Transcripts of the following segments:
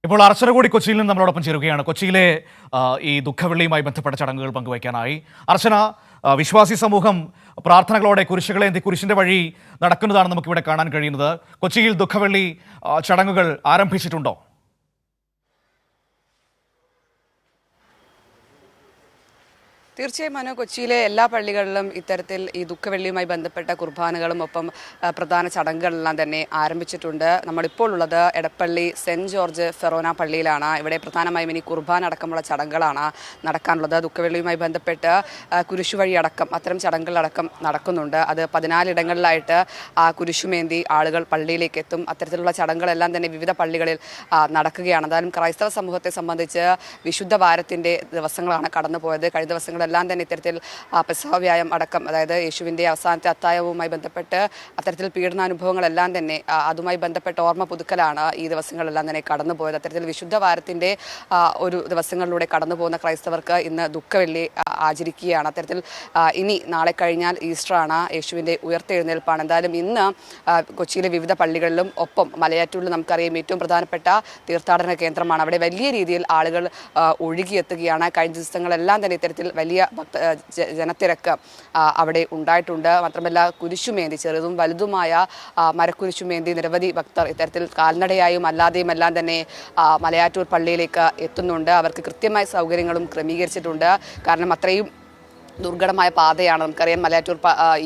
ഇപ്പോൾ അർച്ചന കൂടി കൊച്ചിയിൽ നിന്ന് നമ്മളോടൊപ്പം ചേരുകയാണ്. കൊച്ചിയിലെ ഈ ദുഃഖവെള്ളിയുമായി ബന്ധപ്പെട്ട ചടങ്ങുകൾ പങ്കുവയ്ക്കാനായി അർച്ചന, വിശ്വാസി സമൂഹം പ്രാർത്ഥനകളോടെ കുരിശുകളേന്തി കുരിശിന്റെ വഴി നടക്കുന്നതാണ് നമുക്കിവിടെ കാണാൻ കഴിയുന്നത്. കൊച്ചിയിൽ ദുഃഖവെള്ളി ചടങ്ങുകൾ ആരംഭിച്ചിട്ടുണ്ടോ? തീർച്ചയായും മനു, കൊച്ചിയിലെ എല്ലാ പള്ളികളിലും ഇത്തരത്തിൽ ഈ ദുഃഖവെള്ളിയുമായി ബന്ധപ്പെട്ട കുർബാനകളും ഒപ്പം പ്രധാന ചടങ്ങുകളെല്ലാം തന്നെ ആരംഭിച്ചിട്ടുണ്ട്. നമ്മളിപ്പോൾ ഉള്ളത് എടപ്പള്ളി സെൻറ്റ് ജോർജ് ഫെറോന പള്ളിയിലാണ്. ഇവിടെ പ്രധാനമായും ഇനി കുർബാന അടക്കമുള്ള ചടങ്ങുകളാണ് നടക്കാനുള്ളത്. ദുഃഖവെള്ളിയുമായി ബന്ധപ്പെട്ട് കുരിശുവഴി അടക്കം അത്തരം ചടങ്ങുകളടക്കം നടക്കുന്നുണ്ട്. അത് 14 ഇടങ്ങളിലായിട്ട് കുരിശുമേന്തി ആളുകൾ പള്ളിയിലേക്ക് എത്തും. അത്തരത്തിലുള്ള ചടങ്ങുകളെല്ലാം തന്നെ വിവിധ പള്ളികളിൽ നടക്കുകയാണ്. എന്തായാലും ക്രൈസ്തവ സമൂഹത്തെ സംബന്ധിച്ച് വിശുദ്ധ വാരത്തിൻ്റെ ദിവസങ്ങളാണ് കടന്നുപോയത്. കഴിഞ്ഞ ദിവസങ്ങൾ എല്ലാം തന്നെ ഇത്തരത്തിൽ പെസഹ വ്യായം അടക്കം, അതായത് യേശുവിൻ്റെ അവസാനത്തെ അത്താഴവുമായി ബന്ധപ്പെട്ട് അത്തരത്തിൽ പീഡനാനുഭവങ്ങളെല്ലാം തന്നെ അതുമായി ബന്ധപ്പെട്ട ഓർമ്മ പുതുക്കലാണ് ഈ ദിവസങ്ങളെല്ലാം തന്നെ കടന്നുപോയത്. അത്തരത്തിൽ വിശുദ്ധ വാരത്തിൻ്റെ ഒരു ദിവസങ്ങളിലൂടെ കടന്നു പോകുന്ന ക്രൈസ്തവർക്ക് ഇന്ന് ദുഃഖവെള്ളി ആചരിക്കുകയാണ്. അത്തരത്തിൽ ഇനി നാളെ കഴിഞ്ഞാൽ ഈസ്റ്ററാണ്, യേശുവിൻ്റെ ഉയർത്തെഴുന്നേൽപ്പാണ്. എന്തായാലും ഇന്ന് കൊച്ചിയിലെ വിവിധ പള്ളികളിലും ഒപ്പം മലയാറ്റൂരിൽ നമുക്കറിയാം ഏറ്റവും പ്രധാനപ്പെട്ട തീർത്ഥാടന കേന്ദ്രമാണ്. അവിടെ വലിയ രീതിയിൽ ആളുകൾ ഒഴുകിയെത്തുകയാണ്. കഴിഞ്ഞ ദിവസങ്ങളെല്ലാം തന്നെ ഇത്തരത്തിൽ വലിയ ജനത്തിരക്ക് അവിടെ ഉണ്ടായിട്ടുണ്ട്. മാത്രമല്ല കുരിശുമേന്തി, ചെറുതും വലുതുമായ മരക്കുരിശുമേന്തി നിരവധി ഭക്തർ ഇത്തരത്തിൽ കാൽനടയായും അല്ലാതെയും എല്ലാം തന്നെ മലയാറ്റൂർ പള്ളിയിലേക്ക് എത്തുന്നുണ്ട്. അവർക്ക് കൃത്യമായ സൗകര്യങ്ങളും ക്രമീകരിച്ചിട്ടുണ്ട്. കാരണം അത്രയും ദുർഘടമായ പാതയാണ്. നമുക്കറിയാം മലയാറ്റൂർ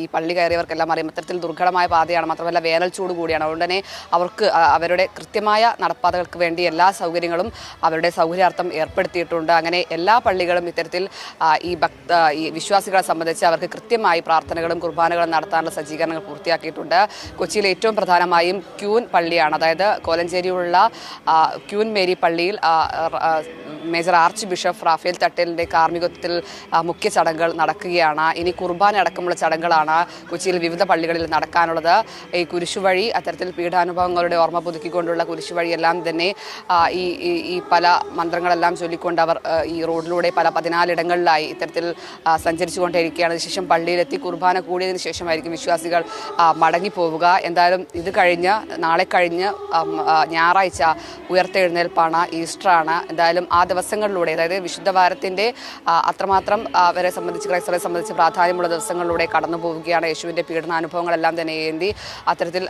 ഈ പള്ളി കയറിയവർക്കെല്ലാം അറിയാം അത്തരത്തിൽ ദുർഘടമായ പാതയാണ്. മാത്രമല്ല വേനൽ ചൂട് കൂടിയാണ്. അതുകൊണ്ട് തന്നെ അവർക്ക് അവരുടെ കൃത്യമായ നടപ്പാതകൾക്ക് വേണ്ടി എല്ലാ സൗകര്യങ്ങളും അവരുടെ സൗകര്യാർത്ഥം ഏർപ്പെടുത്തിയിട്ടുണ്ട്. അങ്ങനെ എല്ലാ പള്ളികളും ഇത്തരത്തിൽ ഈ വിശ്വാസികളെ സംബന്ധിച്ച് അവർക്ക് കൃത്യമായി പ്രാർത്ഥനകളും കുർബാനകളും നടത്താനുള്ള സജ്ജീകരണങ്ങൾ പൂർത്തിയാക്കിയിട്ടുണ്ട്. കൊച്ചിയിലെ ഏറ്റവും പ്രധാനമായും ക്യൂൻ പള്ളിയാണ്. അതായത് കോലഞ്ചേരിയിലുള്ള ക്യൂൻ മേരി പള്ളിയിൽ മേജർ ആർച്ച് ബിഷപ്പ് റാഫേൽ തട്ടേലിൻ്റെ കാർമ്മികത്വത്തിൽ മുഖ്യ ചടങ്ങുകൾ നടക്കുകയാണ്. ഇനി കുർബാന അടക്കമുള്ള ചടങ്ങുകളാണ് കൊച്ചിയിൽ വിവിധ പള്ളികളിൽ നടക്കാനുള്ളത്. ഈ കുരിശുവഴി അത്തരത്തിൽ പീഡാനുഭവങ്ങളുടെ ഓർമ്മ പുതുക്കിക്കൊണ്ടുള്ള കുരിശുവഴിയെല്ലാം തന്നെ ഈ പല മന്ത്രങ്ങളെല്ലാം ചൊല്ലിക്കൊണ്ട് അവർ ഈ റോഡിലൂടെ പല 14 ഇടങ്ങളിലായി ഇത്തരത്തിൽ സഞ്ചരിച്ചു കൊണ്ടേയിരിക്കുകയാണ്. അതിനുശേഷം പള്ളിയിലെത്തി കുർബാന കൂടിയതിനു ശേഷമായിരിക്കും വിശ്വാസികൾ മടങ്ങിപ്പോവുക. എന്തായാലും ഇത് കഴിഞ്ഞ് നാളെ കഴിഞ്ഞ് ഞായറാഴ്ച ഉയർത്തെഴുന്നേൽപ്പാണ്, ഈസ്റ്ററാണ്. എന്തായാലും ആ ദിവസങ്ങളിലൂടെ, അതായത് വിശുദ്ധ വാരത്തിൻ്റെ അത്രമാത്രം അവരെ സംബന്ധിച്ച് ക്രൈസ്തവരെ സംബന്ധിച്ച് പ്രാധാന്യമുള്ള ദിവസങ്ങളിലൂടെ കടന്നു പോവുകയാണ്. യേശുവിൻ്റെ പീഡനാനുഭവങ്ങളെല്ലാം തന്നെ ഏന്തി അത്തരത്തിൽ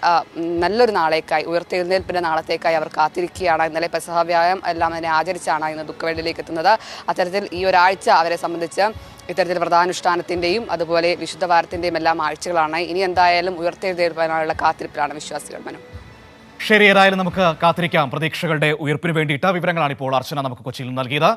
നല്ലൊരു നാളേക്കായി, ഉയർത്തെഴുന്നേൽപ്പിൻ്റെ നാളത്തേക്കായി അവർ കാത്തിരിക്കുകയാണ്. ഇന്നലെ പെസഹ വ്യായം എല്ലാം തന്നെ ആചരിച്ചാണ് ഇന്ന് ദുഃഖവെള്ളിയിലേക്ക് എത്തുന്നത്. അത്തരത്തിൽ ഈ ഒരാഴ്ച അവരെ സംബന്ധിച്ച് ഇത്തരത്തിൽ വ്രതാനുഷ്ഠാനത്തിൻ്റെയും അതുപോലെ വിശുദ്ധ വാരത്തിൻ്റെയും എല്ലാം ആഴ്ചകളാണ്. ഇനി എന്തായാലും ഉയർത്തെഴുന്നേൽപ്പാനുള്ള കാത്തിരിപ്പിലാണ് വിശ്വാസികൾ. മനു, ശരി, ഏതായാലും നമുക്ക് കാത്തിരിക്കാം. പ്രതീക്ഷകളുടെ ഉയർപ്പിന് വേണ്ടിയിട്ട് വിവരങ്ങളാണ് ഇപ്പോൾ അർച്ചന നമുക്ക് കൊച്ചിയിൽ നൽകിയത്.